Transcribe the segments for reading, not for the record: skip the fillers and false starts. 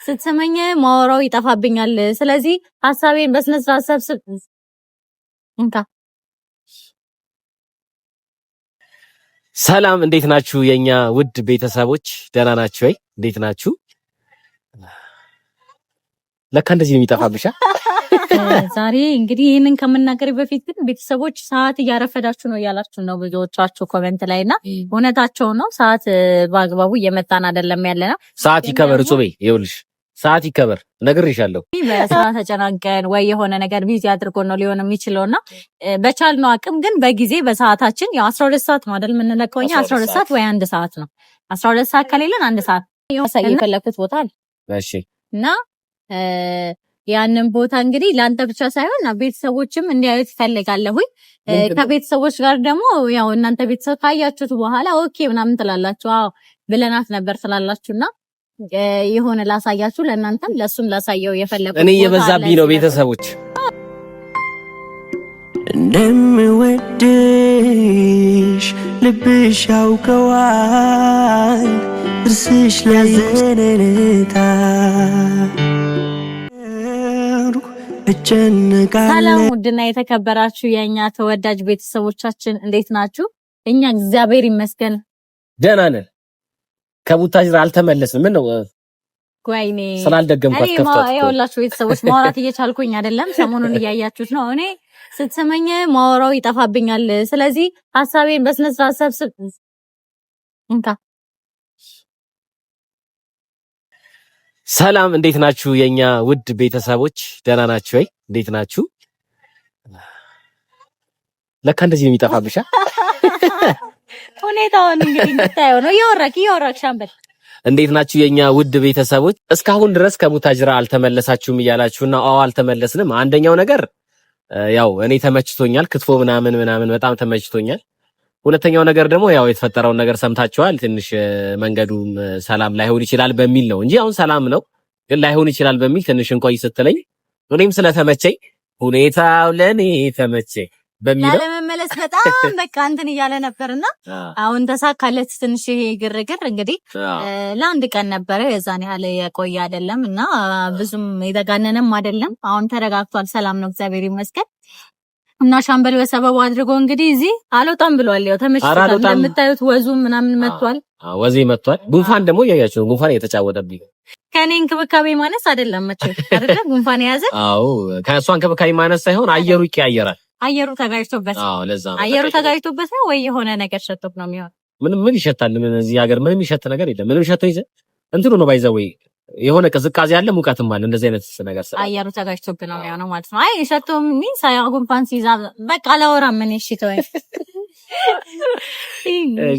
ስትሰማኝ ማወራው ይጠፋብኛል። ስለዚህ ሐሳቤን በስነ ስርዓት ሰብስብ እንካ። ሰላም እንዴት ናችሁ? የኛ ውድ ቤተሰቦች ደህና ናችሁ ወይ? እንዴት ናችሁ? ለካ እንደዚህ ነው የሚጠፋብሻ። ዛሬ እንግዲህ ይሄንን ከመናገር በፊት ግን ቤተሰቦች ሰዓት እያረፈዳችሁ ነው እያላችሁ ነው ብዙዎቻችሁ ኮሜንት ላይና እውነታቸው ነው። ሰዓት በአግባቡ እየመጣን አይደለም ያለና ሰዓት ይከበር ጹቤ፣ ይኸውልሽ ሰዓት ይከበር ነግሬሻለሁ። በስራ ተጨናንቀን ወይ የሆነ ነገር ቢዚ አድርጎ ነው ሊሆን የሚችለውና በቻልነው አቅም ግን በጊዜ በሰዓታችን ያው 12 ሰዓት ነው አይደል የምንለቀው እኛ 12 ሰዓት ወይ 1 ሰዓት ነው። 12 ሰዓት ከሌለን 1 ሰዓት የፈለኩት ቦታ አለ። እሺ እና ያንን ቦታ እንግዲህ ላንተ ብቻ ሳይሆን ቤተሰቦችም እንዲያዩት ፈልጋለሁኝ። ከቤተሰቦች ጋር ደግሞ ያው እናንተ ቤተሰብ ካያችሁት በኋላ ኦኬ ምናምን ትላላችሁ። አዎ ብለናት ነበር ትላላችሁና የሆነ ላሳያችሁ ለእናንተም ለሱም ላሳየው የፈለኩት እኔ የበዛብኝ ነው ቤተሰቦች እንደምወድሽ ልብሽ ያውቀዋል እርስሽ ለዘነታ ሰላም ውድና የተከበራችሁ የኛ ተወዳጅ ቤተሰቦቻችን እንዴት ናችሁ? እኛ እግዚአብሔር ይመስገን ደህና ነን። ከቡታጅራ አልተመለስንም። ምን ነው ወይኔ ስላልደገምኳት ከፍቷት ይኸውላችሁ ቤተሰቦች ማውራት እየቻልኩኝ አይደለም። ሰሞኑን እያያችሁት ነው። እኔ ስትሰማኝ ማወራው ይጠፋብኛል። ስለዚህ ሐሳቤን በስነ ስርዓት ሰብስብ እንካ። ሰላም እንዴት ናችሁ? የኛ ውድ ቤተሰቦች ደህና ናችሁ ወይ? እንዴት ናችሁ? ለካ እንደዚህ ነው የሚጠፋብሻ። ሁኔታውን እንግዲህ እንድታየው ነው። እያወራክ ሻምበል እንዴት ናችሁ? የኛ ውድ ቤተሰቦች እስካሁን ድረስ ከቡታጅራ አልተመለሳችሁም እያላችሁና አዎ አልተመለስንም። አንደኛው ነገር ያው እኔ ተመችቶኛል፣ ክትፎ ምናምን በጣም ተመችቶኛል። ሁለተኛው ነገር ደግሞ ያው የተፈጠረውን ነገር ሰምታችኋል። ትንሽ መንገዱም ሰላም ላይሆን ይችላል በሚል ነው እንጂ አሁን ሰላም ነው፣ ግን ላይሆን ይችላል በሚል ትንሽ እንቆይ ስትለኝ እኔም ስለተመቸኝ ሁኔታው ለኔ ተመቸኝ በሚል ለመመለስ በጣም በቃ እንትን እያለ ነበርና አሁን ተሳካለት። ትንሽ ይሄ ግርግር እንግዲህ ለአንድ ቀን ነበረ፣ የዛን ያህል የቆየ አይደለም እና ብዙም የተጋነነም አይደለም። አሁን ተረጋግቷል፣ ሰላም ነው፣ እግዚአብሔር ይመስገን። እና ሻምበል በሰበቡ አድርጎ እንግዲህ እዚህ አልወጣም ብሏል። ያው ተመችቶታል፣ እንደምታዩት ወዙ ምናምን መጥቷል፣ ወዜ መጥቷል። ጉንፋን ደግሞ እያያችሁ ጉንፋን እየተጫወተብኝ ከኔ እንክብካቤ ማነስ አይደለም መቼ አይደለ ጉንፋን የያዘ። አዎ ከእሷ እንክብካቤ ማነስ ሳይሆን አየሩ ይቀያየራል። አየሩ ተጋጭቶበት። አዎ ለዛ ነው አየሩ ተጋጭቶበት ነው ወይ የሆነ ነገር ሸቶት ነው የሚሆን። ምን ይሸታል? ምን እዚህ ሀገር ምንም ይሸት ነገር የለም። ምንም ሸቶ ይዘ እንትኑ ነው ባይዘው የሆነ ቅዝቃዜ አለ ሙቀትም አለ። እንደዚህ አይነት ነገር አየሩ ተጋጭቶብን ነው የሚሆነው ማለት ነው። አይ ሸቶ ምን ሳይሆን ጉንፋን ሲይዛ በቃ አላወራም። ምን እሺ ተወኝ።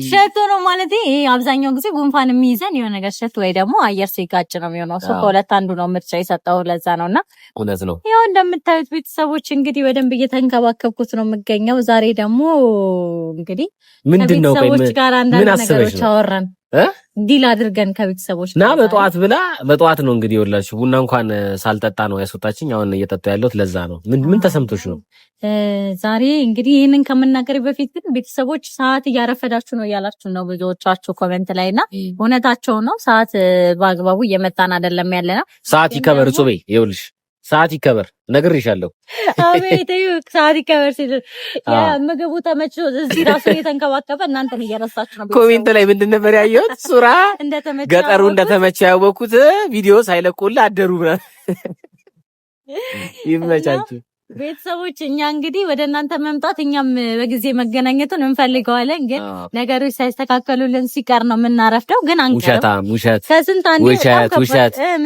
ሸቶ ነው ማለት ይሄ አብዛኛው ጊዜ ጉንፋን የሚይዘን የሆነ ነገር ሸቶ ወይ ደግሞ አየር ሲጋጭ ነው የሚሆነው። እሱ ከሁለት አንዱ ነው ምርጫ የሰጠው ለዛ ነውና እውነት ነው። ያው እንደምታዩት ቤተሰቦች እንግዲህ በደንብ እየተንከባከብኩት ነው የምገኘው። ዛሬ ደግሞ እንግዲህ ምንድነው ቤተሰቦች ጋር አንዳንድ ነገሮች አወራን ዲል አድርገን ከቤተሰቦች እና በጠዋት ነው እንግዲህ ይኸውላችሁ ቡና እንኳን ሳልጠጣ ነው ያስወጣችኝ። አሁን እየጠጣ ያለሁት ለዛ ነው። ምን ተሰምቶሽ ነው? ዛሬ እንግዲህ ይሄንን ከመናገር በፊት ግን ቤተሰቦች ሰዓት እያረፈዳችሁ ነው እያላችሁ ነው ብዙዎቻችሁ ኮሜንት ላይና እውነታቸው ነው። ሰዓት በአግባቡ እየመጣን አይደለም ያለና ሰዓት ይከበር ጹቤ፣ ይኸውልሽ ሰዓት ይከበር ነግሬሻለሁ። አቤት ሰዓት ይከበር ሲል ምግቡ ተመችቶ እዚህ ራሱ እየተንከባከበ እናንተን እየረሳችሁ ነው። ኮሜንት ላይ ምንድን ነበር ያየሁት? ሱራ ገጠሩ እንደተመቸ ያወኩት ቪዲዮ ሳይለቁልህ አደሩ ብራል። ይመቻችሁ ቤተሰቦች። እኛ እንግዲህ ወደ እናንተ መምጣት እኛም በጊዜ መገናኘቱን እንፈልገዋለን፣ ግን ነገሮች ሳይስተካከሉልን ሲቀር ነው የምናረፍደው። ግን አንቀርም። ውሸት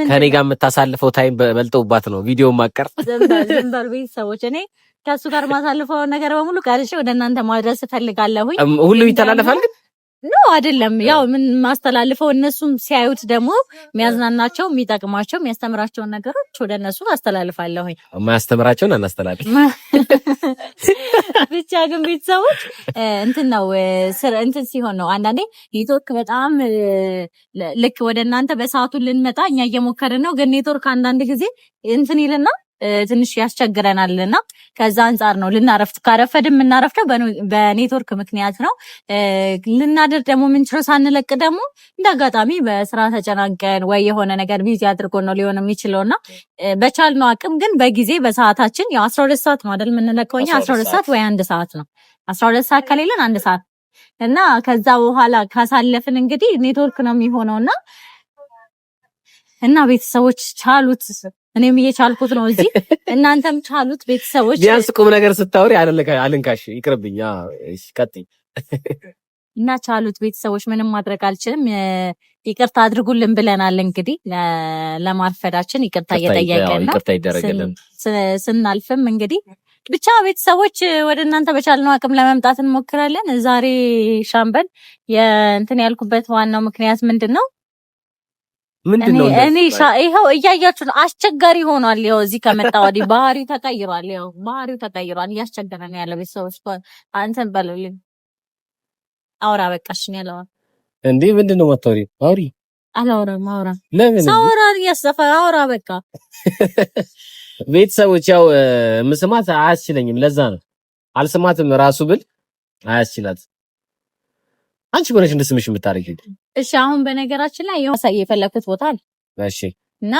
ከኔ ጋር የምታሳልፈው ታይም በልጠውባት ነው ቪዲዮ ማቀር። ዝም በል ቤተሰቦች። እኔ ከሱ ጋር ማሳልፈው ነገር በሙሉ ቀርሼ ወደ እናንተ ማድረስ እፈልጋለሁ። ሁሉም ይተላለፋል ግን ነው አይደለም። ያው ምን ማስተላልፈው እነሱም ሲያዩት ደግሞ የሚያዝናናቸው፣ የሚጠቅማቸው፣ የሚያስተምራቸውን ነገሮች ወደ እነሱ አስተላልፋለሁ። የማያስተምራቸውን አናስተላልፍ። ብቻ ግን ቤተሰቦች እንትን ነው እንትን ሲሆን ነው አንዳንዴ ኔትወርክ በጣም ልክ ወደ እናንተ በሰዓቱ ልንመጣ እኛ እየሞከርን ነው፣ ግን ኔትወርክ አንዳንድ ጊዜ እንትን ይልና ትንሽ ያስቸግረናልና ከዛ አንፃር ነው ልናረፍት ካረፈድም እናረፍተው በኔትወርክ ምክንያት ነው። ልናደር ደግሞ ምንችለው ሳንለቅ ደግሞ እንዳጋጣሚ በስራ ተጨናንቀን ወይ የሆነ ነገር ቢዚ አድርጎ ነው ሊሆን የሚችለውና በቻልነው አቅም ግን በጊዜ በሰዓታችን ያው 12 ሰዓት ነው አይደል የምንለቀው እኛ 12 ሰዓት ወይ 1 ሰዓት ነው 12 ሰዓት ከሌለን 1 ሰዓት እና ከዛ በኋላ ካሳለፍን እንግዲህ ኔትወርክ ነው የሚሆነውና ቤተሰቦች ቻሉት እኔም እየቻልኩት ነው እዚህ እናንተም ቻሉት ቤተሰቦች ቢያንስ ቁም ነገር ስታወሪ አልንካሽ ይቅርብኛ እሺ ቀጥይ እና ቻሉት ቤተሰቦች ምንም ማድረግ አልችልም ይቅርታ አድርጉልን ብለናል እንግዲህ ለማርፈዳችን ይቅርታ እየጠየቀን ነው ይቅርታ ይደረግልን ስናልፍም እንግዲህ ብቻ ቤተሰቦች ወደ እናንተ በቻልነው አቅም ለመምጣት እንሞክራለን ዛሬ ሻምበል የእንትን ያልኩበት ዋናው ምክንያት ምንድነው እኔ ይሄው እያያችሁ ነው አስቸጋሪ ሆኗል ይሄው እዚህ ከመጣ ወዲህ ባህሪው ተቀይሯል እያስቸገረን ያለው ቤተሰቦች አንተን በሉልኝ አውራ በቃሽኝ ያለው እንዴ ምንድነው ማታወሪ አውሪ አላወራም ለምን ሳውራ ያሰፋ አውራ በቃ ቤተሰቦች ያው መስማት አያስችለኝም ለዛ ነው አልሰማትም ራሱ ብል አያስችላት አንቺ ጎነሽ እንደስምሽ የምታረጊው እሺ አሁን በነገራችን ላይ ያሳየ የፈለኩት ቦታ አለ እሺ እና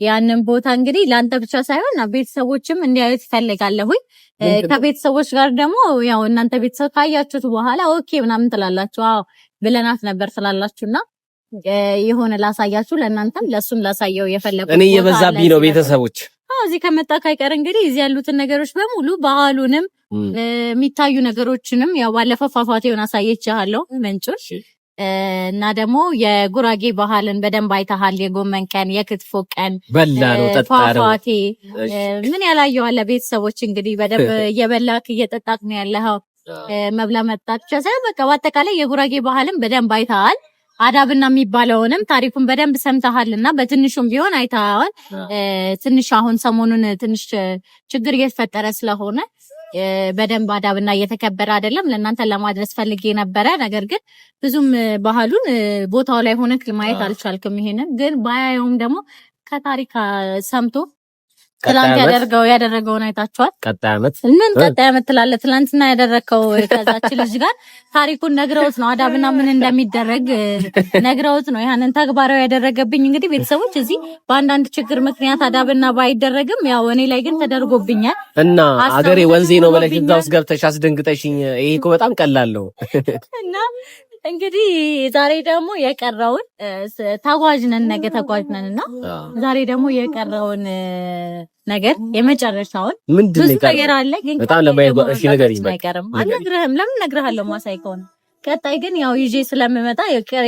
ያንን ቦታ እንግዲህ ላንተ ብቻ ሳይሆን ቤተሰቦችም እንዲያዩት ይፈልጋለሁ ከቤተሰቦች ጋር ደግሞ ያው እናንተ ቤተሰብ ካያችሁት በኋላ ኦኬ ምናምን ትላላችሁ አዎ ብለናት ነበር ስላላችሁና የሆነ ላሳያችሁ ለእናንተም ለሱም ላሳየው የፈለኩት እኔ የበዛብኝ ነው ቤተሰቦች እዚህ ከመጣ ካይቀር እንግዲህ እዚህ ያሉትን ነገሮች በሙሉ ባህሉንም የሚታዩ ነገሮችንም ያው ባለፈው ፏፏቴውን አሳየቻለሁ መንጮች እና ደግሞ የጉራጌ ባህልን በደንብ አይተሃል የጎመን ቀን የክትፎ ቀን በላሩ ተጣጣሩ ፏፏቴ ምን ያላየው አለ ቤተሰቦች እንግዲህ በደንብ እየበላክ እየጠጣክ ነው ያለኸው መብላ መጣት ብቻ ሳይሆን በቃ በአጠቃላይ የጉራጌ ባህልን በደንብ አይተሃል አዳብና የሚባለውንም ታሪኩን በደንብ ሰምተሃልና በትንሹም ቢሆን አይተሃል ትንሽ አሁን ሰሞኑን ትንሽ ችግር እየተፈጠረ ስለሆነ በደንብ አዳብና እየተከበረ አይደለም ለእናንተ ለማድረስ ፈልጌ ነበረ ነገር ግን ብዙም ባህሉን ቦታው ላይ ሆነክ ማየት አልቻልክም ይሄንን ግን ባያየውም ደግሞ ከታሪክ ሰምቶ ትላንት ያደረገውን አይታችኋል ቀጣይ ዓመት ትላለህ ትላንትና ያደረከው ከዛች ልጅ ጋር ታሪኩን ነግረውት ነው አዳብና ምን እንደሚደረግ ነግረውት ነው ያንን ተግባራዊ ያደረገብኝ እንግዲህ ቤተሰቦች እዚህ በአንዳንድ ችግር ምክንያት አዳብና ባይደረግም ያው እኔ ላይ ግን ተደርጎብኛል እና አገሬ ወንዜ ነው ማለት እዛው ገብተሽ አስደንግጠሽኝ ይሄ እኮ በጣም ቀላል ነው እና እንግዲህ ዛሬ ደግሞ የቀረውን ተጓዥነን ነገ ተጓዥነንና ዛሬ ደግሞ የቀረውን ነገር የመጨረሻውን ብዙ ነገር አለ ግን በጣም ለማይጓሽ ነገር ይመጣም አልነግርህም ለምን ነግርሃለሁ ማሳይ ከሆነ ቀጣይ ግን ያው ይዤ ስለምመጣ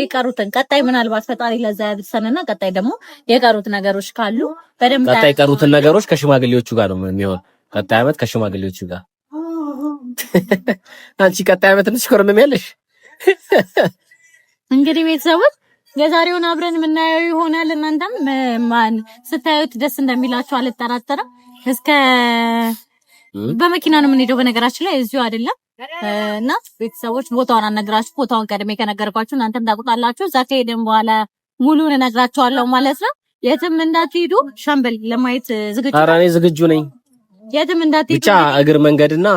የቀሩትን ቀጣይ ምናልባት ፈጣሪ ለዛ ያድርሰንና ቀጣይ ደግሞ የቀሩት ነገሮች ካሉ በደንብ ቀጣይ የቀሩትን ነገሮች ከሽማግሌዎቹ ጋር ነው የሚሆን ቀጣይ ዓመት ከሽማግሌዎቹ ጋር አንቺ ቀጣይ ዓመት እንስኮርንም ያለሽ እንግዲህ ቤተሰቦች የዛሬውን አብረን የምናየው ይሆናል እናንተም ማን ስታዩት ደስ እንደሚላችሁ አልጠራጠርም እስከ በመኪና ነው የምንሄደው በነገራችን ላይ እዚሁ አይደለም እና ቤተሰቦች ቦታውን አነግራችሁ ቦታውን ቀድሜ ከነገርኳችሁ እናንተም ታውቁታላችሁ እዛ ከሄድን በኋላ ሙሉን እነግራችኋለሁ ማለት ነው የትም እንዳትሄዱ ሻምበል ለማየት ዝግጁ ኧረ እኔ ዝግጁ ነኝ የትም እንዳትሄዱ ብቻ እግር መንገድና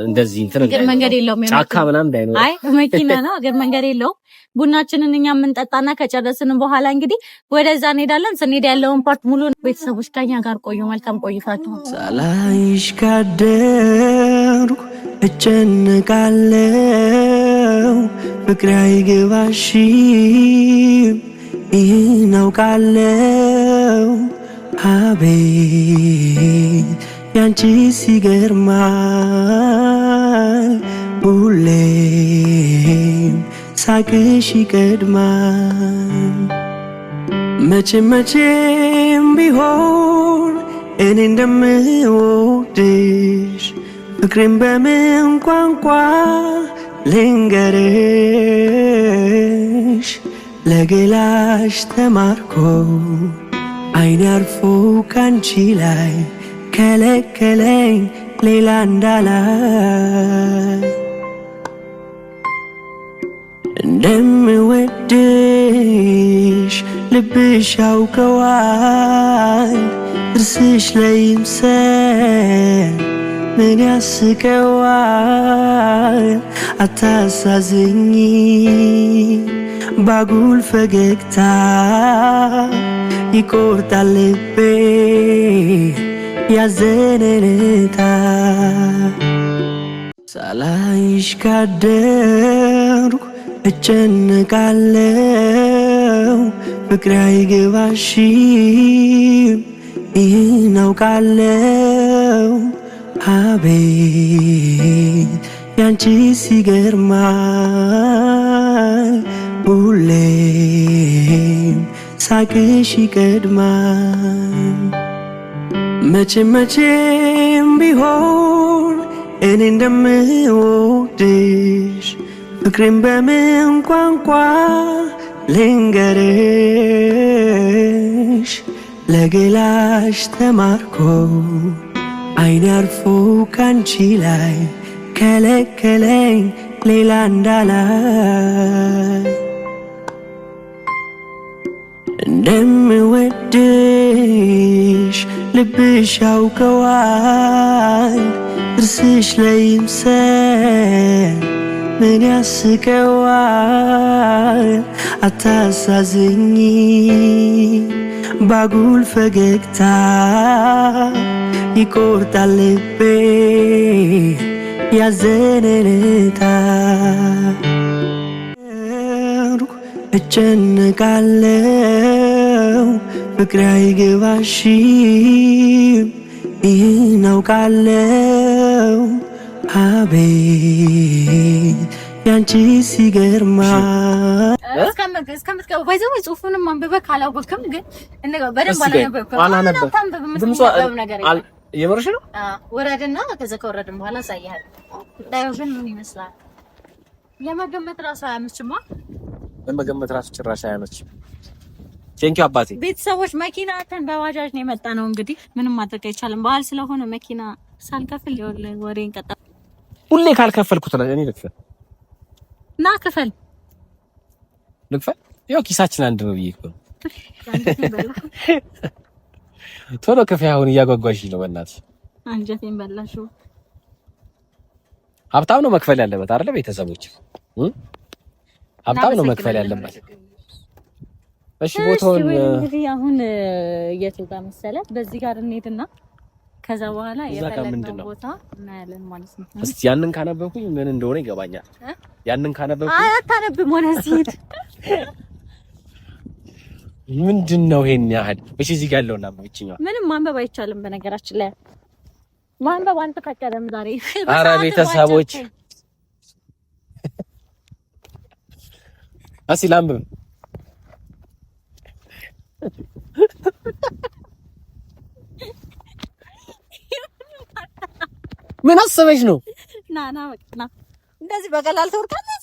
እንደዚህ እንትን እግር መንገድ የለውም ጫካ ምናምን እንዳይኖር አይ መኪና ነው እግር መንገድ የለውም ቡናችንን እኛ የምንጠጣና ከጨረስን በኋላ እንግዲህ ወደዛ እንሄዳለን ስንሄድ ያለውን ፓርት ሙሉ ቤተሰቦች ከኛ ጋር ቆዩ መልካም ቆይታችሁ ሳላይሽ ካደርኩ እጨነቃለሁ ፍቅሬ አይገባሽም ይህን አውቃለሁ አቤት ያንቺ ሲገርማል ሁሌም ሳቅሽ ይቀድማል መቼም ቢሆን እኔ እንደምወድሽ ፍቅሬን በምን ቋንቋ ልንገርሽ ለገላሽ ተማርኮ አይኔ አርፎ ካንቺ ላይ ከለከለኝ ሌላ እንዳላይ እንደምወድሽ ልብሽ ያውቀዋል ጥርስሽ ላይ ይምሰል ምን ያስቀዋል አታሳዝኝ ባጉል ፈገግታ ይቆርጣል ልቤ ያዘነልታ ሳላይሽ ካደርኩ እጨነቃለሁ ፍቅሬ አይገባሽም ይህን አውቃለሁ አቤት ያንቺስ ይገርማል ሁሌም ሳቅሽ ይቀድማል መቼም ቢሆን እኔ እንደምወድሽ ፍቅሬን በምን ቋንቋ ልንገርሽ ለገላሽ ተማርኮ አይኔ አርፎ ካንቺ ላይ ከለከለኝ ሌላ እንዳላይ እንደምወድሽ ልብሽ ያውቀዋል ጥርስሽ ላይ ይምሰል ምን ያስቀዋል አታሳዝኝ ባጉል ፈገግታ ይቆርጣል ልቤ ያዘነልታ እጨነቃለሁ ፍቅሬ አይገባሽም ይህን አውቃለሁ አቤት ያንቺስ ይገርማል እስከምትገባ ባይዘው ጽሁፉንም አንብበህ ካላወቅም ግን በደንብ አላነበብኩም የምርሽ ነው ወረድና ከዛ ከወረድን በኋላ ሳይያል ዳይቨን ምን ይመስላል ለመገመት ራሱ አያመችማ ለመገመት ራሱ ጭራሽ አያመችም ቴንኪው አባቴ ቤተሰቦች መኪና አተን በባጃጅ ነው የመጣ ነው እንግዲህ ምንም ማድረግ አይቻልም በኋላ ስለሆነ መኪና ሳልከፍል ይወለ ወሬን ቀጣ ሁሌ ካልከፈልኩት ነው እኔ ልክፈል ና ክፈል ያው ኪሳችን አንድ ነው ብዬ ነው ቶሎ ከፍ ያሁን እያጓጓሽ ነው በእናትሽ አንጀቴን በላሽው ሀብታም ነው መክፈል ያለበት አይደለ ቤተሰቦች ሀብታም ነው መክፈል ያለበት እሺ ቦታውን እንግዲህ አሁን የት ጋር መሰለህ በዚህ ጋር እንሄድና ከዛ በኋላ የፈለግነው ቦታ እናያለን ማለት ነው እስቲ ያንን ካነበብኩኝ ምን እንደሆነ ይገባኛል ያንን ካነበብኩኝ አታነብም ወነሲት ምንድነው ይሄን ያህል እሺ እዚህ ጋር ያለውና ብቻኛው ምንም ማንበብ አይቻልም በነገራችን ላይ ማንበብ አንተ ተከደም ዛሬ ኧረ ቤተሰቦች ላንብብ ምን አሰበሽ ነው ና በቃ እንደዚህ በቀላል ተወርካለህ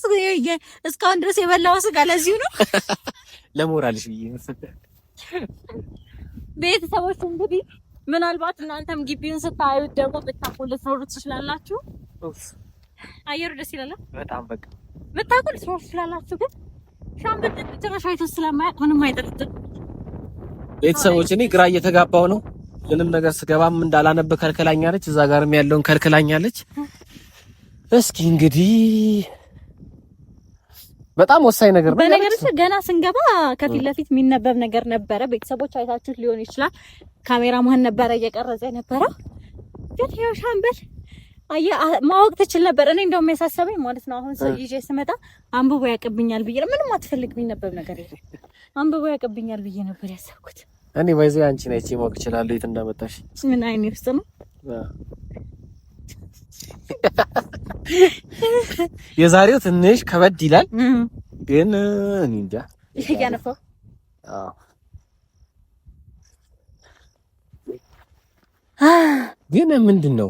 እስካሁን ድረስ የበላው ስጋ ለዚሁ ነው ለሞራልሽ ብዬ ቤተሰቦች እንግዲህ ምናልባት እናንተም ግቢውን ስታዩት ደግሞ ብታውቁ ልትኖሩ ትችላላችሁ አየሩ ደስ ይላል በጣም በቃ ብታውቁ ልትኖሩ ትችላላችሁ ግን ሻምበል ተጨራሻይቶ ስለማያውቅ ምንም አይጠርጥም ቤተሰቦች እኔ ግራ እየተጋባው ነው ምንም ነገር ስገባም እንዳላነብ ከልከላኛለች እዛ ጋርም ያለውን ከልከላኛለች እስኪ እንግዲህ በጣም ወሳኝ ነገር ነው በነገርሽ ገና ስንገባ ከፊት ለፊት የሚነበብ ነገር ነበረ ቤተሰቦች አይታችሁት ሊሆን ይችላል ካሜራማን ነበረ እየቀረጸ ነበረ ግን ያው ሻምበል ማወቅ ትችል ነበር እኔ እንደውም የሚያሳሰበኝ ማለት ነው አሁን ሰው ይዤ ስመጣ አንብቦ ያቀብኛል ብዬ ምንም አትፈልግ የሚነበብ ነገር የለም አንብቦ ያቀብኛል ብዬ ነበር ያሰብኩት እኔ ባይዘይ አንቺ ነሽ ማወቅ ይችላል የት እንዳመጣሽ ምን አይነት ውስጥ ነው የዛሬው ትንሽ ከበድ ይላል ግን እኔ እንጃ ያነፈው ግን ምንድነው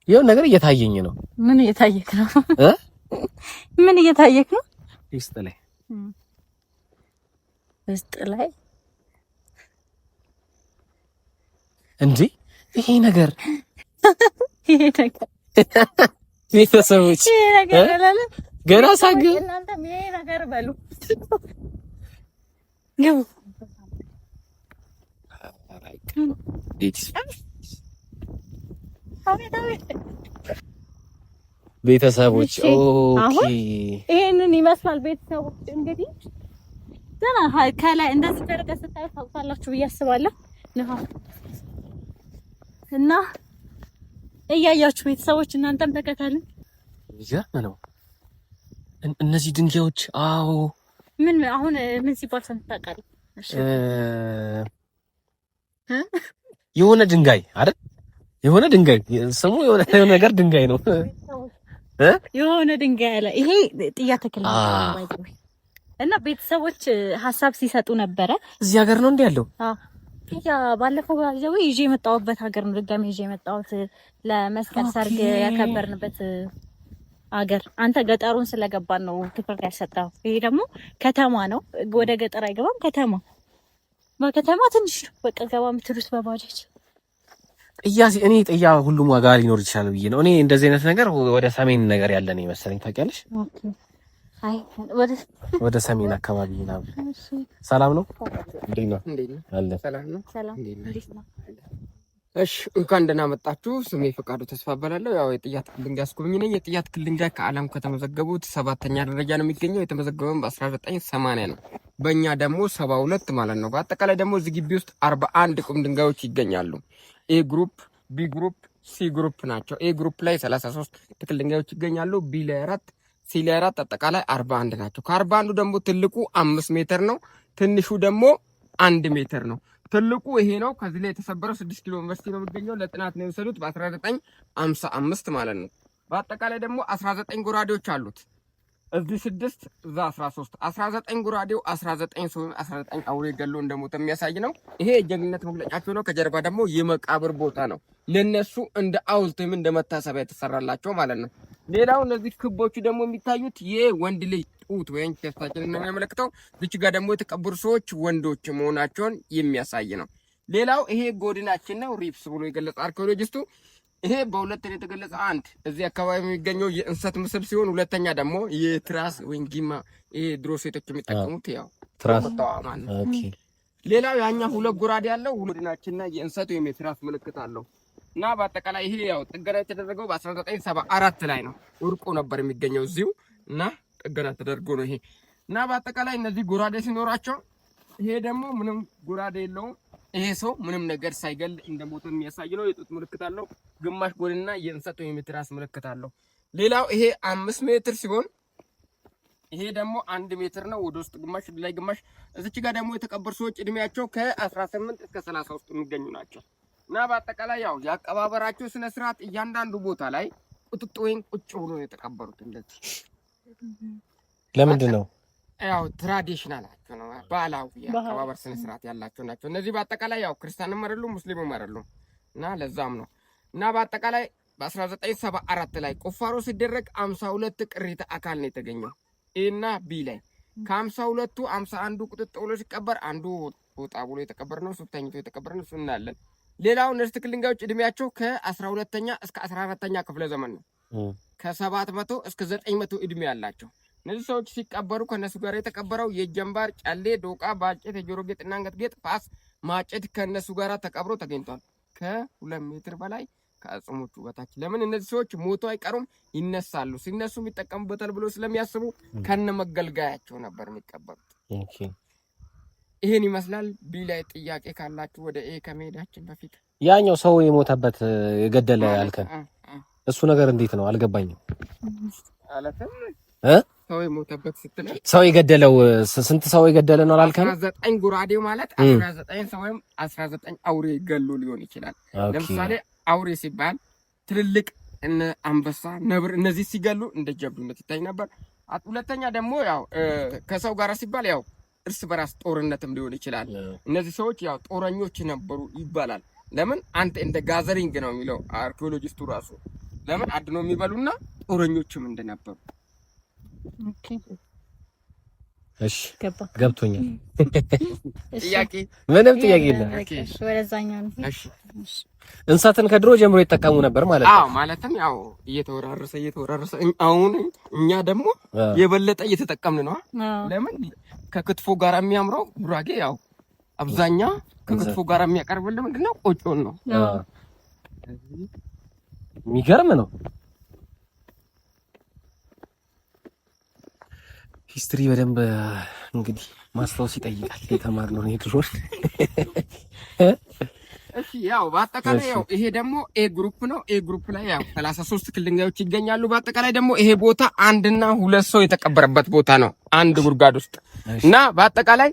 ይሄው ነገር እየታየኝ ነው ምን እየታየክ ነው ምን እየታየክ ነው ውስጥ ላይ እንዴ ይሄ ነገር ቤተሰቦች ገና ሳግ እናንተም ይሄ ነገር በሉ ገቡ ቤተሰቦች ኦኬ ይሄንን ይመስላል። ቤተሰቦች እንግዲህ ደህና ከላይ እንደዚህ ደረጃ ስታዩ ታውቃላችሁ ብዬ አስባለሁ። እና እያያችሁ ቤተሰቦች እናንተም ተከታተሉ። ይገርም ነው እነዚህ ድንጋዮች። አዎ ምን አሁን ምን ሲባል ሰምታውቃለህ? የሆነ ድንጋይ አይደል? የሆነ ድንጋይ ስሙ የሆነ ነገር ድንጋይ ነው የሆነ ድንጋይ አለ። ይሄ ጥያ ተክል ነው እና ቤተሰቦች ሀሳብ ሲሰጡ ነበረ። እዚህ ሀገር ነው እንዴ ያለው? አዎ ጥያ ባለፈው ይዤ የመጣሁበት ሀገር ነው። ድጋሜ ይዤ የመጣሁት ለመስቀል ሰርግ ያከበርንበት ሀገር። አንተ ገጠሩን ስለገባን ነው ትኩረት ያልሰጠው። ይሄ ደግሞ ከተማ ነው። ወደ ገጠር አይገባም። በከተማ ትንሽ በቃ ገባ የምትሉት በባጃጅ እኔ ጥያ ሁሉም ዋጋ ሊኖር ይችላል ብዬ ነው። እኔ እንደዚህ አይነት ነገር ወደ ሰሜን ነገር ያለ ነው መሰለኝ። ታውቂያለሽ? አይ ወደ ሰሜን አካባቢ ነው። ሰላም ነው? እንዴት ነው? አለ ሰላም ነው። ሰላም እንዴት ነው? እሺ እንኳን ደህና መጣችሁ። ስሜ ፈቃዱ ተስፋ እባላለሁ። ያው የጥያት ክልንጋ አስጎብኝ ነኝ። የጥያት ክልንጋ ከዓለም ከተመዘገቡት 7ኛ ደረጃ ነው የሚገኘው። የተመዘገበው በ1980 ነው። በእኛ ደግሞ 72 ማለት ነው። በአጠቃላይ ደግሞ እዚህ ግቢ ውስጥ 41 ቁም ድንጋዮች ይገኛሉ። ኤ ግሩፕ፣ ቢ ግሩፕ፣ ሲ ግሩፕ ናቸው። ኤ ግሩፕ ላይ 33 ትክል ድንጋዮች ይገኛሉ። ቢ ላይ 4፣ ሲ ላይ 4፣ አጠቃላይ 41 ናቸው። ከ41ዱ ደግሞ ትልቁ 5 ሜትር ነው። ትንሹ ደግሞ 1 ሜትር ነው። ትልቁ ይሄ ነው። ከዚህ ላይ የተሰበረው 6 ኪሎ ዩኒቨርሲቲ ነው የሚገኘው። ለጥናት ነው የወሰዱት በ1955 ማለት ነው። በአጠቃላይ ደግሞ 19 ጎራዴዎች አሉት። እዚህ 6 እዛ 19 ጎራዴው 19 ሰው 19 አውሬ ገሎ እንደሞተ የሚያሳይ ነው። ይሄ የጀግንነት መግለጫቸው ነው። ከጀርባ ደግሞ የመቃብር ቦታ ነው። ለነሱ እንደ ሐውልትም እንደ መታሰቢያ የተሰራላቸው ማለት ነው። ሌላው እነዚህ ክቦቹ ደግሞ የሚታዩት የወንድ ልጅ ጡት ወይም ቸስታችንን ነው የሚያመለክተው። እዚህ ጋር ደግሞ የተቀበሩ ሰዎች ወንዶች መሆናቸውን የሚያሳይ ነው። ሌላው ይሄ ጎድናችን ነው ሪፕስ ብሎ የገለጸ አርኪኦሎጂስቱ። ይሄ በሁለት ነው የተገለጸ። አንድ እዚህ አካባቢ የሚገኘው የእንሰት ምስል ሲሆን፣ ሁለተኛ ደግሞ የትራስ ወይም ጊማ፣ ይሄ ድሮ ሴቶች የሚጠቀሙት ያው ትራስ ማለት ነው። ኦኬ። ሌላው ያኛ ሁለት ጎራዴ ያለው ጎድናችንና የእንሰት ወይም የትራስ ምልክት አለው እና በአጠቃላይ ይሄ ያው ጥገና የተደረገው በ1974 ላይ ነው። ወርቆ ነበር የሚገኘው እዚሁ እና ጥገና ተደርጎ ነው ይሄ እና በአጠቃላይ እነዚህ ጎራዴ ሲኖራቸው፣ ይሄ ደግሞ ምንም ጎራዴ የለውም። ይሄ ሰው ምንም ነገር ሳይገል እንደሞተ የሚያሳይ ነው። የጡት ምልክት አለው። ግማሽ ጎንና የእንሰት ወይም የትራስ ምልክት አለው። ሌላው ይሄ 5 ሜትር ሲሆን ይሄ ደግሞ 1 ሜትር ነው። ወደ ውስጥ ግማሽ ላይ ግማሽ። እዚች ጋር ደግሞ የተቀበሩ ሰዎች እድሜያቸው ከ18 እስከ 30 ውስጥ የሚገኙ ናቸው እና በአጠቃላይ ያው ያቀባበራቸው ስነ ስርዓት እያንዳንዱ ቦታ ላይ ቁጥጥ ወይም ቁጭ ብሎ ነው የተቀበሩት። እንደዚህ ለምንድን ነው? ያው ትራዲሽናል ነው፣ ባህላዊ አቀባበር ስነ ስርዓት ያላቸው ናቸው። እነዚህ በአጠቃላይ ያው ክርስቲያንም አይደሉም ሙስሊምም አይደሉም እና ለዛም ነው እና በአጠቃላይ በ1974 ላይ ቁፋሮ ሲደረግ 52 ቅሪተ አካል ነው የተገኘው ኤና ቢ ላይ። ከ52ቱ 51ዱ ቁጥጥ ብሎ ሲቀበር አንዱ ወጣ ብሎ የተቀበረ ነው። ሶስተኛው የተቀበረ ነው። እናያለን። ሌላው እነዚህ ትክል ድንጋዮች እድሜያቸው ከ12ኛ እስከ 14ኛ ክፍለ ዘመን ነው። ከ700 እስከ 900 እድሜ ያላቸው እነዚህ ሰዎች ሲቀበሩ ከነሱ ጋር የተቀበረው የጀንባር ጨሌ፣ ዶቃ፣ ባጨት፣ የጆሮ ጌጥና አንገት ጌጥ፣ ፋስ፣ ማጨት ከነሱ ጋር ተቀብሮ ተገኝቷል። ከ2 ሜትር በላይ ከአጽሞቹ በታች። ለምን እነዚህ ሰዎች ሞቶ አይቀሩም፣ ይነሳሉ። ሲነሱ የሚጠቀሙበታል ብሎ ስለሚያስቡ ከነ መገልገያቸው ነበር የሚቀበሩት። ኦኬ ይሄን ይመስላል። ቢ ላይ ጥያቄ ካላችሁ ወደ ኤ ከመሄዳችን በፊት ያኛው ሰው የሞተበት የገደለ ያልከን እሱ ነገር እንዴት ነው አልገባኝም። አለፈም ሰው የሞተበት ስትል ሰው የገደለው ስንት ሰው የገደለ ነው አልከን? 19 ጉራዴው ማለት 19 ሰው ወይም 19 አውሬ ገሎ ሊሆን ይችላል። ለምሳሌ አውሬ ሲባል ትልልቅ እነ አንበሳ፣ ነብር እነዚህ ሲገሉ እንደ ጀብዱነት ይታይ ነበር። ሁለተኛ ደግሞ ያው ከሰው ጋር ሲባል ያው እርስ በራስ ጦርነትም ሊሆን ይችላል። እነዚህ ሰዎች ያው ጦረኞች ነበሩ ይባላል። ለምን አንተ እንደ ጋዘሪንግ ነው የሚለው አርኪኦሎጂስቱ ራሱ። ለምን አድኖ የሚበሉና ጦረኞችም እንደነበሩ። ኦኬ እሺ ገብቶኛል። ጥያቄ ምንም ጥያቄ የለም። እሺ ወደዛኛው ነው። እሺ እንሰትን ከድሮ ጀምሮ ይጠቀሙ ነበር ማለት ነው። አዎ ማለትም ያው እየተወራረሰ አሁን እኛ ደግሞ የበለጠ እየተጠቀምን ነው። ለምን ከክትፎ ጋር የሚያምረው ጉራጌ ያው አብዛኛው ከክትፎ ጋር የሚያቀርብልን ምንድነው? ቆጮን ነው። የሚገርም ነው። ሂስትሪ በደንብ እንግዲህ ማስታወስ ይጠይቃል። የተማርነው ነው ድሮ። እሺ ያው በአጠቃላይ ያው ይሄ ደግሞ ኤ ግሩፕ ነው። ኤ ግሩፕ ላይ ያው 33 ድንጋዮች ይገኛሉ። በአጠቃላይ ደግሞ ይሄ ቦታ 1 እና 2 ሰው የተቀበረበት ቦታ ነው፣ አንድ ጉድጓድ ውስጥ እና በአጠቃላይ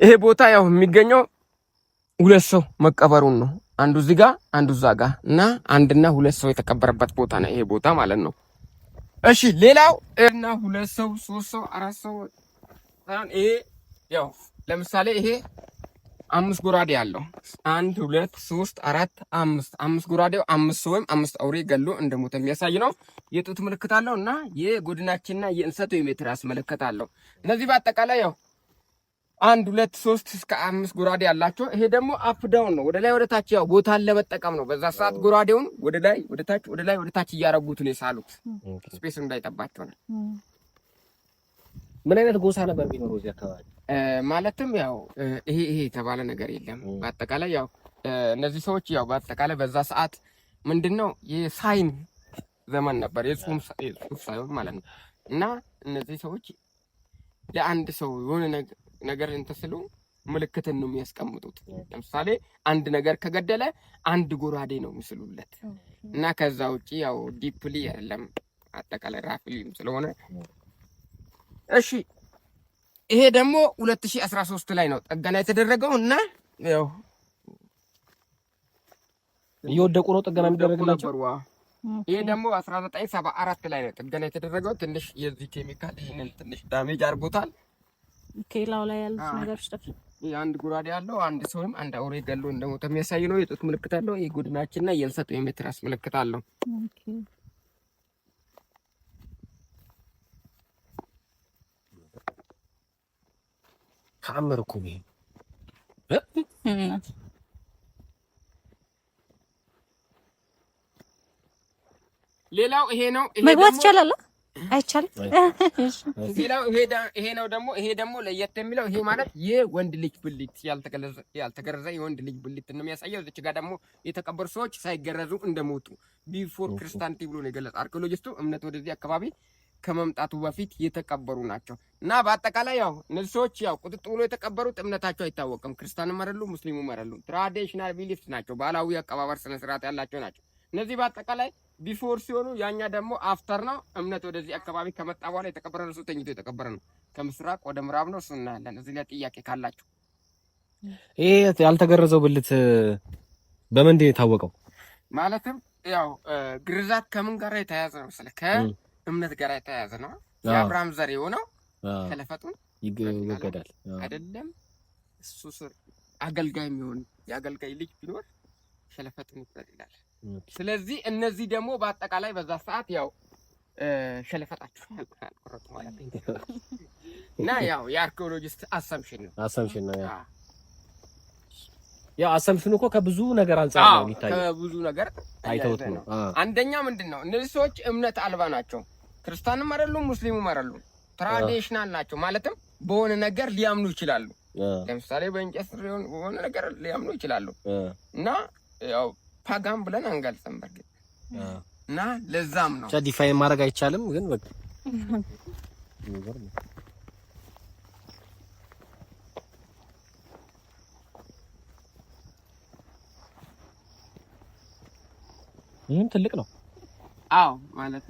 ይሄ ቦታ ያው የሚገኘው 2 ሰው መቀበሩን ነው። አንዱ እዚህ ጋር አንዱ እዛ ጋር እና 1 እና 2 ሰው የተቀበረበት ቦታ ነው ይሄ ቦታ ማለት ነው። እሺ ሌላው እና 2 ሰው 3 ሰው 4 ሰው ይሄ ያው ለምሳሌ ይሄ 5 ጎራዴ ያለው 1 2 3 4 5 ጎራዴው 5 ወይም 5 አውሬ ገሎ እንደሞተ የሚያሳይ ነው። የጡት ምልክት አለው እና የጎድናችንና የእንሰቱ የሜትር ያስመለክታል። እነዚህ በአጠቃላይ ያው 1 2 3 እስከ 5 ጎራዴ ያላቸው። ይሄ ደግሞ አፕ ዳውን ነው፣ ወደ ላይ ወደ ታች ያው ቦታን ለመጠቀም ነው። በዛ ሰዓት ጎራዴውን ወደ ላይ ወደ ታች ወደ ላይ ወደ ታች እያረጉት ነው የሳሉት፣ ስፔስ እንዳይጠባቸው ነው። ምን አይነት ጎሳ ነበር የሚኖረው እዚህ አካባቢ? ማለትም ያው ይሄ የተባለ ነገር የለም። በአጠቃላይ ያው እነዚህ ሰዎች ያው በአጠቃላይ በዛ ሰዓት ምንድነው የሳይን ዘመን ነበር፣ የጽሁፍ ሳይሆን ማለት ነው። እና እነዚህ ሰዎች ለአንድ ሰው የሆነ ነገር እንትስሉ ምልክትን ነው የሚያስቀምጡት። ለምሳሌ አንድ ነገር ከገደለ 1 ጎራዴ ነው የሚስሉለት እና ከዛ ውጪ ያው ዲፕሊ አይደለም፣ አጠቃላይ ራፍሊም ስለሆነ። እሺ ይሄ ደግሞ 2013 ላይ ነው ጥገና የተደረገው እና ያው እየወደቁ ነው ጥገና የሚደረግላቸው። ይሄ ደግሞ 1974 ላይ ነው ጥገና የተደረገው። ትንሽ የዚህ ኬሚካል ይሄንን ትንሽ ዳሜጅ አድርጎታል። ኬላው ላይ ያሉት ነገሮች ጠፍ አንድ ጉራዴ ያለው አንድ ሰውም አንድ አውሬ ገሎ እንደሞተ የሚያሳይ ነው። የጡት ምልክት አለው። የጎድናችንና የእንሰቱ የሜትር ምልክት አለው። ኦኬ ተአምር እኮ ነው። ሌላው ይሄ ነው። መግባት ይቻላል አይቻልም? ሌላው ይሄ ነው ደግሞ ይሄ ደግሞ ለየት የሚለው ይሄ ማለት የወንድ ልጅ ብልት ያልተገረዘ የወንድ ልጅ ብልት ነው የሚያሳየው። እዚህ ጋር ደግሞ የተቀበሩ ሰዎች ሳይገረዙ እንደሞቱ ቢፎር ክርስቲያኒቲ ብሎ ነው የገለጸ አርኪኦሎጂስቱ። እምነት ወደዚህ አካባቢ ከመምጣቱ በፊት የተቀበሩ ናቸው እና በአጠቃላይ ያው እነዚህ ሰዎች ያው ቁጥጥ ብሎ የተቀበሩት እምነታቸው አይታወቅም። ክርስቲያንም አይደሉ ሙስሊሙም አይደሉ። ትራዲሽናል ቢሊፍስ ናቸው። ባህላዊ አቀባበር ስነ ስርዓት ያላቸው ናቸው። እነዚህ በአጠቃላይ ቢፎር ሲሆኑ ያኛ ደግሞ አፍተር ነው። እምነት ወደዚህ አካባቢ ከመጣ በኋላ የተቀበረ ነው። ተኝቶ የተቀበረ ነው። ከምስራቅ ወደ ምዕራብ ነው። እሱ እናያለን። እዚህ ላይ ጥያቄ ካላችሁ ይሄ ያልተገረዘው ብልት በምንድን ነው የታወቀው? ማለትም ያው ግርዛት ከምን ጋር የተያያዘ ነው መሰለህ? ከእምነት ጋር የተያያዘ ነው። የአብርሃም ዘር የሆነው ከለፈጡን ይገዳል አይደለም። እሱ ስር አገልጋይ የሚሆን የአገልጋይ ልጅ ቢኖር ሸለፈጡን ይላል። ስለዚህ እነዚህ ደግሞ በአጠቃላይ በዛ ሰዓት ያው ሸለፈጣችሁ አልቆረጡ ማለት ነው። እና ያው የአርኪኦሎጂስት አሰምሽን ነው ያው አሰምሽኑ እኮ ከብዙ ነገር አንፃር ነው የሚታየው። ከብዙ ነገር አይተውት ነው። አንደኛ ምንድነው እነዚህ ሰዎች እምነት አልባ ናቸው። ክርስቲያንም አይደሉም፣ ሙስሊሙም አይደሉም። ትራዲሽናል ናቸው። ማለትም በሆነ ነገር ሊያምኑ ይችላሉ። ለምሳሌ በእንጨት በሆነ ነገር ሊያምኑ ይችላሉ እና ያው ፓጋን ብለን አንገልጽም በርግጥ እና ለዛም ነው ዲፋይን ማድረግ አይቻልም። ግን በቃ ይሄም ትልቅ ነው። አዎ ማለት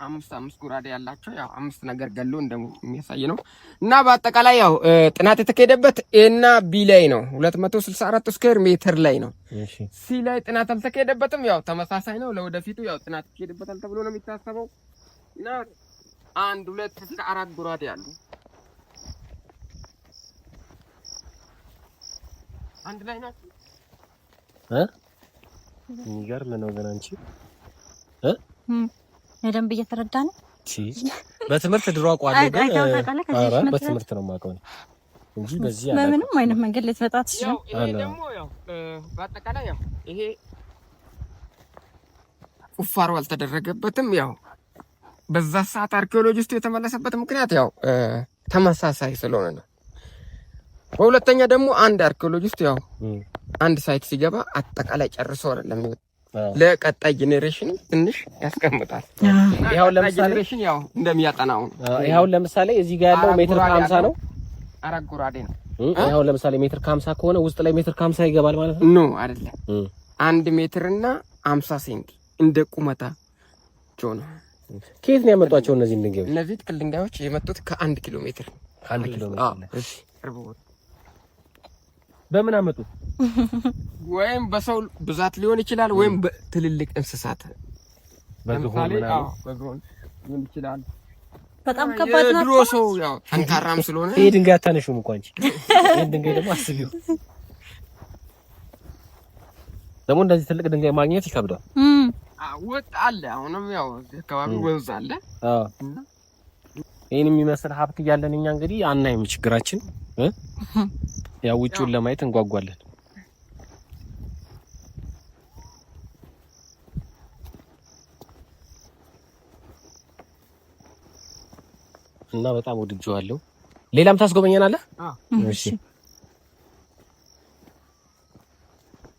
አምስት ጉራዴ ያላቸው ያው 5 ነገር ገሎ እንደሚያሳይ ነው እና በአጠቃላይ ያው ጥናት የተካሄደበት ኤና ቢ ላይ ነው። 264 ስኩዌር ሜትር ላይ ነው። ሲ ላይ ጥናት አልተካሄደበትም። ያው ተመሳሳይ ነው። ለወደፊቱ ያው ጥናት ይካሄድበታል ተብሎ ነው የሚታሰበው እና 1 2 እስከ 4 ጉራዴ ያሉ አንድ ላይ ናቸው። የሚገርም ነው ግን አንቺ በደንብ እየተረዳ ነው። በትምህርት ድሮ አቋለ ግን አረ በትምህርት ነው የማውቀው እንጂ በዚህ ያለ በምንም አይነት መንገድ ልትመጣ ትችላለህ። ይሄ ደግሞ ያው በአጠቃላይ ያው ይሄ ቁፋሮ አልተደረገበትም። ያው በዛ ሰዓት አርኪኦሎጂስቱ የተመለሰበት ምክንያት ያው ተመሳሳይ ስለሆነ ነው። በሁለተኛ ደግሞ አንድ አርኪኦሎጂስት ያው አንድ ሳይት ሲገባ አጠቃላይ ጨርሶ አይደለም ለቀጣይ ጄኔሬሽን ትንሽ ያስቀምጣል። ይሄው ለምሳሌ ጄኔሬሽን ያው እንደሚያጠናው ይሄው ለምሳሌ እዚህ ጋር ያለው ሜትር ከ50 ነው። አራት ጎራዴ ነው። ይሄው ለምሳሌ ሜትር ከ50 ከሆነ ውስጥ ላይ ሜትር ከ50 ይገባል ማለት ነው? ኖ አይደለም። 1 ሜትር እና 50 ሴንቲ እንደ ቁመታ ጆና። ከየት ነው ያመጧቸው እነዚህ ድንጋዮች? እነዚህ ትክል ድንጋዮች የመጡት ከ1 ኪሎ ሜትር ነው። 1 ኪሎ ሜትር። እሺ በምን አመጡት? ወይም በሰው ብዛት ሊሆን ይችላል፣ ወይም በትልልቅ እንስሳት በግሆን ሊሆን ይችላል። በጣም ከባድ ነው። ድሮ ሰው ያው ጠንካራም ስለሆነ ይሄ ድንጋይ አታነሹም እንኳን እንጂ ይሄ ድንጋይ ደግሞ አስቢው። ደግሞ እንደዚህ ትልቅ ድንጋይ ማግኘት ይከብዳል። ወጥ አለ። አሁንም ያው አካባቢ ወንዝ አለ። ይሄን የሚመስል ሀብት እያለን እኛ እንግዲህ አናይም። ችግራችን ያው ውጪውን ለማየት እንጓጓለን። እና በጣም ወድጄዋለሁ። ሌላም ታስጎበኘናለህ?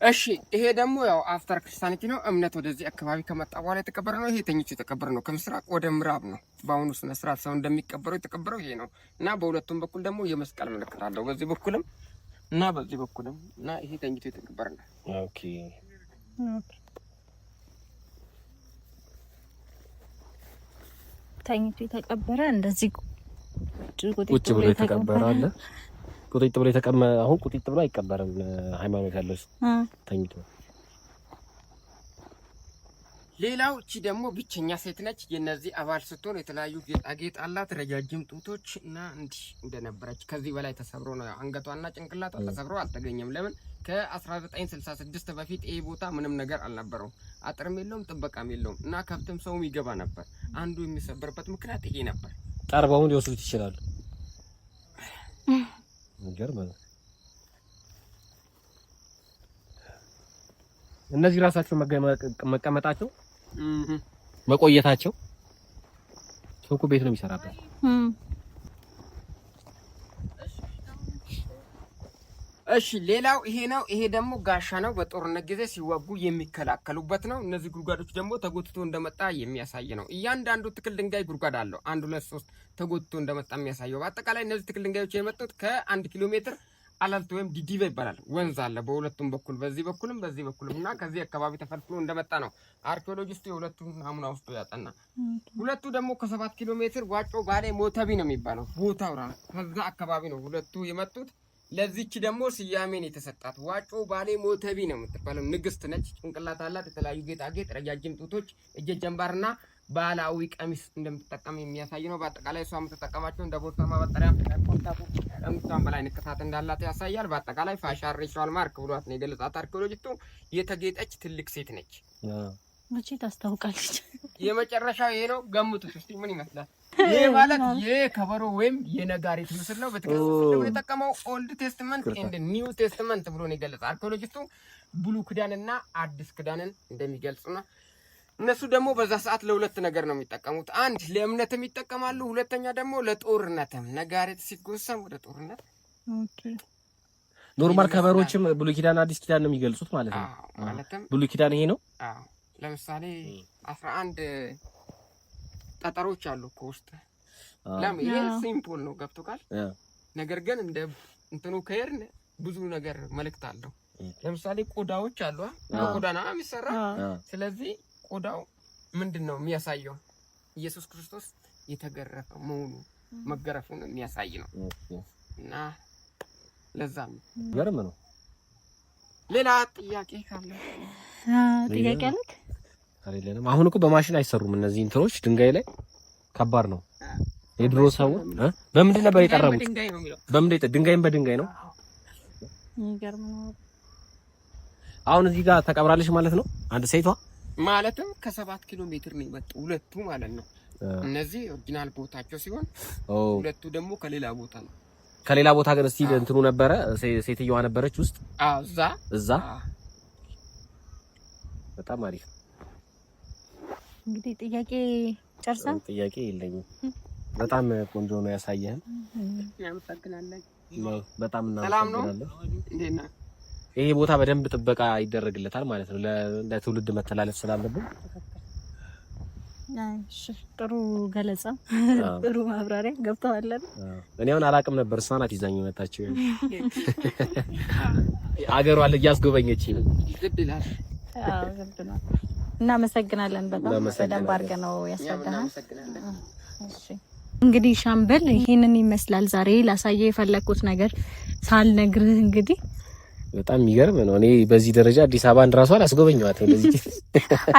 እሺ ይሄ ደግሞ ያው አፍተር ክርስቲያኒቲ ነው። እምነት ወደዚህ አካባቢ ከመጣ በኋላ የተቀበረ ነው። ይሄ ተኝቶ የተቀበረ ነው። ከምስራቅ ወደ ምዕራብ ነው። በአሁኑ ስነ ስርዓት ሰው እንደሚቀበረው የተቀበረው ይሄ ነው እና በሁለቱም በኩል ደግሞ የመስቀል ምልክት አለው። በዚህ በኩልም እና በዚህ በኩልም እና ይሄ ተኝቶ የተቀበረ ነው። ኦኬ ተኝቶ የተቀበረ እንደዚህ ቁጭ ብሎ የተቀበረ አለ። ቁጥጥ ብሎ የተቀመጠ አሁን ቁጥጥ ብሎ አይቀበርም። ሃይማኖት ያለው ተኝቶ። ሌላው እቺ ደግሞ ብቸኛ ሴት ነች። የነዚህ አባል ስትሆን የተለያዩ ጌጣጌጥ አላት። ረጃጅም ጡቶች እና እንዲህ እንደነበረች ከዚህ በላይ ተሰብሮ ነው አንገቷና ጭንቅላቷ ተሰብሮ አልተገኘም። ለምን ከ1966 በፊት ይሄ ቦታ ምንም ነገር አልነበረውም። አጥርም የለውም፣ ጥበቃም የለውም እና ከብትም ሰውም ይገባ ነበር። አንዱ የሚሰበርበት ምክንያት ይሄ ነበር። ጠርበውን ሊወስዱት ይችላሉ። ይገርማል። እነዚህ ራሳቸው መቀመጣቸው መቆየታቸው ሰው እኮ ቤት ነው የሚሰራበት። እሺ ሌላው ይሄ ነው። ይሄ ደግሞ ጋሻ ነው። በጦርነት ጊዜ ሲወጉ የሚከላከሉበት ነው። እነዚህ ጉድጓዶች ደግሞ ተጎትቶ እንደመጣ የሚያሳይ ነው። እያንዳንዱ ትክል ድንጋይ ጉድጓድ አለው። 1 2 3 ተጎትቶ እንደመጣ የሚያሳየው። በአጠቃላይ እነዚህ ትክል ድንጋዮች የመጡት ከ1 ኪሎ ሜትር አላልት ወይም ዲዲባ ይባላል። ወንዝ አለ በሁለቱም በኩል በዚህ በኩልም በዚህ በኩልም እና ከዚህ አካባቢ ተፈልፍሎ እንደመጣ ነው አርኪኦሎጂስቱ የሁለቱን ናሙና ውስጥ ያጠና። ሁለቱ ደግሞ ከ7 ኪሎ ሜትር ዋጮ ባሌ ሞተቢ ነው የሚባለው ቦታው ራሱ ከዛ አካባቢ ነው ሁለቱ የመጡት። ለዚች ደግሞ ስያሜን የተሰጣት ዋጮ ባሌ ሞተቢ ነው የምትባለው። ንግስት ነች። ጭንቅላት አላት። የተለያዩ ጌጣጌጥ፣ ረጃጅም ጡቶች፣ እጀ ጀንባርና ባህላዊ ቀሚስ እንደምትጠቀም የሚያሳይ ነው። በአጠቃላይ እሷ የምትጠቀማቸው እንደ ቦርሳ ማበጠሪያ ከምቷን በላይ ንቅሳት እንዳላት ያሳያል። በአጠቃላይ ፋሻን ሬቹዋል ማርክ ብሏት ነው የገለጻት አርኪኦሎጂስቱ። የተጌጠች ትልቅ ሴት ነች። መቼ ታስታውቃለች? የመጨረሻው ይሄ ነው። ገምቱት እስቲ ምን ይመስላል? ይሄ ማለት የከበሮ ወይም የነጋሪት ምስል ነው። በትክክል የተጠቀመው ኦልድ ቴስትመንት ኤንድ ኒው ቴስትመንት ብሎ ነው የገለጸ አርኪኦሎጂስቱ። ብሉይ ኪዳንና አዲስ ኪዳንን እንደሚገልጹና እነሱ ደግሞ በዛ ሰዓት ለሁለት ነገር ነው የሚጠቀሙት። አንድ ለእምነትም ይጠቀማሉ፣ ሁለተኛ ደግሞ ለጦርነትም። ነጋሪት ሲጎሰም ወደ ጦርነት። ኦኬ ኖርማል ከበሮችም ብሉይ ኪዳን አዲስ ኪዳን ነው የሚገልጹት ማለት ነው። ማለትም ብሉይ ኪዳን ይሄ ነው። ለምሳሌ 11 ጠጠሮች አሉ እኮ ውስጥ። ለምን ይሄ ሲምፕል ነው ገብቶካል። ነገር ግን እንደ እንትኑ ከሄድን ብዙ ነገር መልእክት አለው። ለምሳሌ ቆዳዎች አሉ። ቆዳ ነው የሚሰራ። ስለዚህ ቆዳው ምንድነው የሚያሳየው? ኢየሱስ ክርስቶስ የተገረፈ መሆኑ መገረፉን የሚያሳይ ነው እና ለዛ ነው ገርም ነው። ሌላ ጥያቄ ካለ ጥያቄ አለክ? አይደለም። አሁን እኮ በማሽን አይሰሩም እነዚህ እንትኖች። ድንጋይ ላይ ከባድ ነው። የድሮ ሰው በምንድን ነበር የጠረቡት? በምንድን ድንጋይም በድንጋይ ነው። ይገርም ነው። አሁን እዚህ ጋር ተቀብራለች ማለት ነው አንድ ሴቷ። ማለትም ከ7 ኪሎ ሜትር ነው የመጡ ሁለቱ ማለት ነው። እነዚህ ኦሪጂናል ቦታቸው ሲሆን ሁለቱ ደግሞ ከሌላ ቦታ ነው። ከሌላ ቦታ ግን እስቲ እንትኑ ነበረ ሴትየዋ ነበረች ውስጥ። እዛ በጣም አሪፍ። እንግዲህ ጥያቄ ጨርሰን። ጥያቄ የለኝም። በጣም ቆንጆ ነው ያሳየህን። ያመሰግናለሁ። በጣም እናመሰግናለን። እንዴት ነህ? ይሄ ቦታ በደንብ ጥበቃ ይደረግለታል ማለት ነው ለትውልድ መተላለፍ ስላለበት። እሺ ጥሩ ገለጻ ጥሩ ማብራሪያ ገብተዋል። እኔ አሁን አላቅም ነበር እሷ ናት ይዛኝ መጣችው አገሯን እያስጎበኘችኝ ነው። ግድ ይላል። አዎ ግድ ነው። እናመሰግናለን በጣም በደንብ አድርገህ ነው ያስረዳኸን። እሺ እንግዲህ ሻምበል ይሄንን ይመስላል ዛሬ ላሳየ የፈለኩት ነገር ሳልነግርህ እንግዲህ በጣም የሚገርም ነው። እኔ በዚህ ደረጃ አዲስ አበባን ራሱ አላስጎበኘኋትም እንደዚህ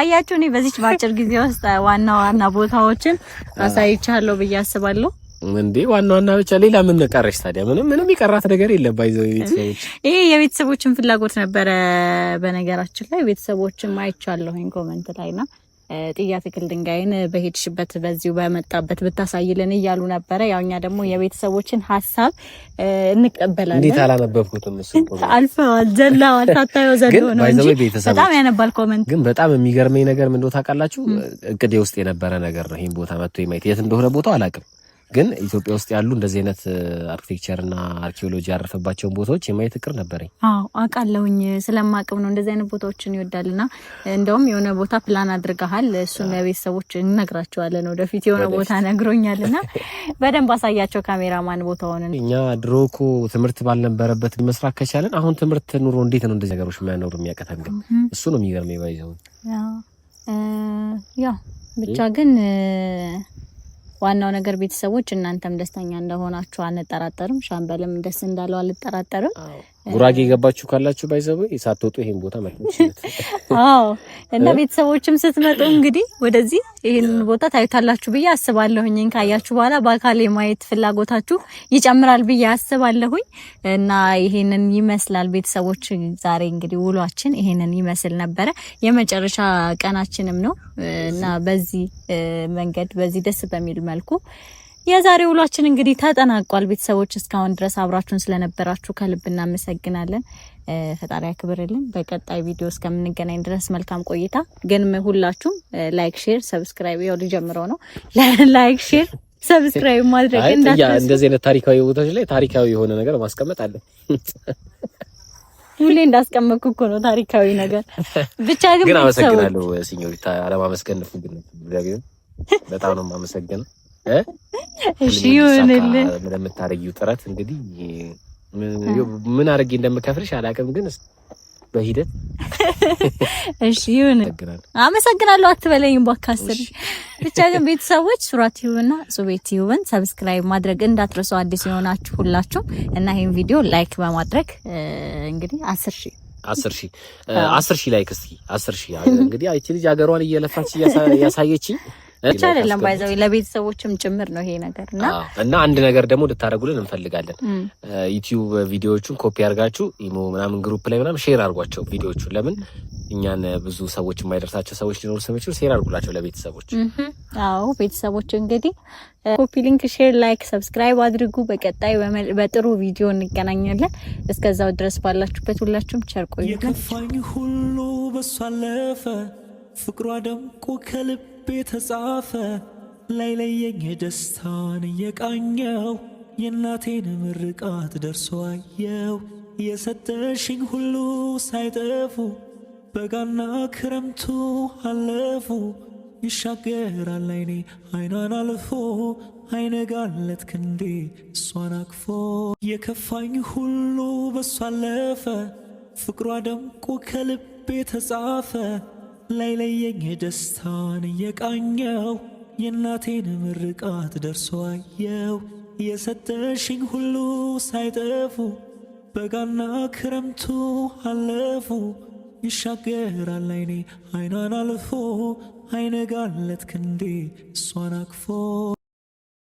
አያችሁ። እኔ በዚች ባጭር ጊዜ ውስጥ ዋና ቦታዎችን አሳይቻለሁ ብዬ አስባለሁ። እንዴ ዋና ብቻ ሌላ ምን ቀረሽ ታዲያ? ምንም ይቀራት ነገር የለም። ባይዘው ቤተሰቦች ይሄ የቤተሰቦችን ፍላጎት ነበረ። በነገራችን ላይ ቤተሰቦችን ማይቻለሁኝ ኮሜንት ላይና ጥያ ትክል ድንጋይን በሄድሽበት በዚሁ በመጣበት ብታሳይልን እያሉ ነበረ። ያውኛ ደግሞ የቤተሰቦችን ሐሳብ እንቀበላለን። እንዴት አላነበብኩትም? እሱ አልፈዋል ዘላዋል ታታየው ዘለው ነው እንጂ በጣም ያነባል ኮሜንት። ግን በጣም የሚገርመኝ ነገር ምን እንደው ታውቃላችሁ? እቅዴ ውስጥ የነበረ ነገር ነው። ይሄን ቦታ መጥቶ የማየት የት እንደሆነ ቦታው አላውቅም፣ ግን ኢትዮጵያ ውስጥ ያሉ እንደዚህ አይነት አርኪቴክቸርና አርኪኦሎጂ ያረፈባቸውን ቦታዎች የማየት እቅድ ነበረኝ። አዎ አውቃለሁኝ፣ ስለማቅም ነው እንደዚህ አይነት ቦታዎችን ይወዳልና እንደውም የሆነ ቦታ ፕላን አድርገሃል። እሱን ለቤተሰቦች እንነግራቸዋለን። ወደፊት የሆነ ቦታ ነግሮኛልና በደንብ አሳያቸው ካሜራማን ቦታውን። እኛ ድሮኮ ትምህርት ባልነበረበት መስራት ከቻለን አሁን ትምህርት ኑሮ እንዴት ነው እንደዚህ ነገሮች ማያኖር የሚያቀተን? እሱ ነው የሚገርመኝ። ባይዘው ያው ብቻ ግን ዋናው ነገር ቤተሰቦች እናንተም ደስተኛ እንደሆናችሁ አንጠራጠርም። ሻምበልም ደስ እንዳለው አልጠራጠርም። ጉራጌ ገባችሁ ካላችሁ ባይዘው ሳትወጡ ይሄን ቦታ ማለት አዎ። እና ቤተሰቦችም ስትመጡ እንግዲህ ወደዚህ ይሄንን ቦታ ታዩታላችሁ ብዬ አስባለሁኝ። ካያችሁ በኋላ በአካል የማየት ፍላጎታችሁ ይጨምራል ብዬ አስባለሁኝ። እና ይሄንን ይመስላል ቤተሰቦች። ዛሬ እንግዲህ ውሏችን ይሄንን ይመስል ነበረ። የመጨረሻ ቀናችንም ነው እና በዚህ መንገድ በዚህ ደስ በሚል መልኩ የዛሬ ውሏችን እንግዲህ ተጠናቋል። ቤተሰቦች እስካሁን ድረስ አብራችሁን ስለነበራችሁ ከልብ እናመሰግናለን። ፈጣሪ ያክብርልን። በቀጣይ ቪዲዮ እስከምንገናኝ ድረስ መልካም ቆይታ። ግን ሁላችሁም ላይክ፣ ሼር፣ ሰብስክራይብ ያው ልጀምረው ነው። ላይክ፣ ሼር፣ ሰብስክራይብ ማድረግ እንዳትረሱ። እንደዚህ አይነት ታሪካዊ ቦታዎች ላይ ታሪካዊ የሆነ ነገር ማስቀመጥ አለ። ሁሌ እንዳስቀመጥኩ እኮ ነው ታሪካዊ ነገር ብቻ። ግን አመሰግናለሁ ሲኞሪታ። አለማመስገን ነው ግን በጣም ነው የማመሰግነው። እሺ ይሁንልህ። ለምታረጊው ጥረት እንግዲህ ምን አድርጌ እንደምከፍልሽ አላውቅም፣ ግን በሂደት እሺ ይሁን። አመሰግናለሁ አትበለኝም ባካስል። ብቻ ግን ቤተሰቦች ሱራት ይሁንና ሱቤት ይሁን ሰብስክራይብ ማድረግ እንዳትረሱ፣ አዲስ የሆናችሁ ሁላችሁ እና ይሄን ቪዲዮ ላይክ በማድረግ እንግዲህ 10 ሺህ ላይክ እስኪ 10 ሺህ እንግዲህ አይቺ ልጅ ሀገሯን እየለፋች ያሳየችኝ ብቻ አይደለም ባይዘው ለቤተሰቦችም ጭምር ነው ይሄ ነገርና አንድ ነገር ደግሞ ልታረጉልን እንፈልጋለን። ዩቲዩብ ቪዲዮዎቹን ኮፒ አድርጋችሁ ኢሞ ምናምን ግሩፕ ላይ ምናምን ሼር አድርጓቸው ቪዲዮዎቹን። ለምን እኛን ብዙ ሰዎች የማይደርሳቸው ሰዎች ሊኖሩ ስለሚችሉ ሼር አድርጉላቸው ለቤተሰቦች። አዎ ቤተሰቦች እንግዲህ ኮፒ ሊንክ፣ ሼር፣ ላይክ፣ ሰብስክራይብ አድርጉ። በቀጣይ በጥሩ ቪዲዮ እንገናኛለን። እስከዛው ድረስ ባላችሁበት ሁላችሁም ቸር ቆዩ። የከፋኝ ሁሉ በሷ አለፈ፣ ፍቅሯ ደምቆ ከልብ የተጻፈ ላይ ለየኝ ደስታን እየቃኘው የእናቴን ምርቃት ደርሶ አየው። የሰጠሽኝ ሁሉ ሳይጠፉ በጋና ክረምቱ አለፉ። ይሻገራል አይኔ አይኗን አልፎ አይነጋለት ክንዴ እሷን አቅፎ። የከፋኝ ሁሉ በሷ አለፈ፣ ፍቅሯ ደምቆ ከልብ የተጻፈ ላይ ለየኝ ደስታን እየቃኘው የእናቴን ምርቃት ደርሶ አየው። የሰጠሽኝ ሁሉ ሳይጠፉ በጋና ክረምቱ አለፉ። ይሻገራል አይኔ አይኗን አልፎ አይነጋለት ክንዴ እሷን አቅፎ።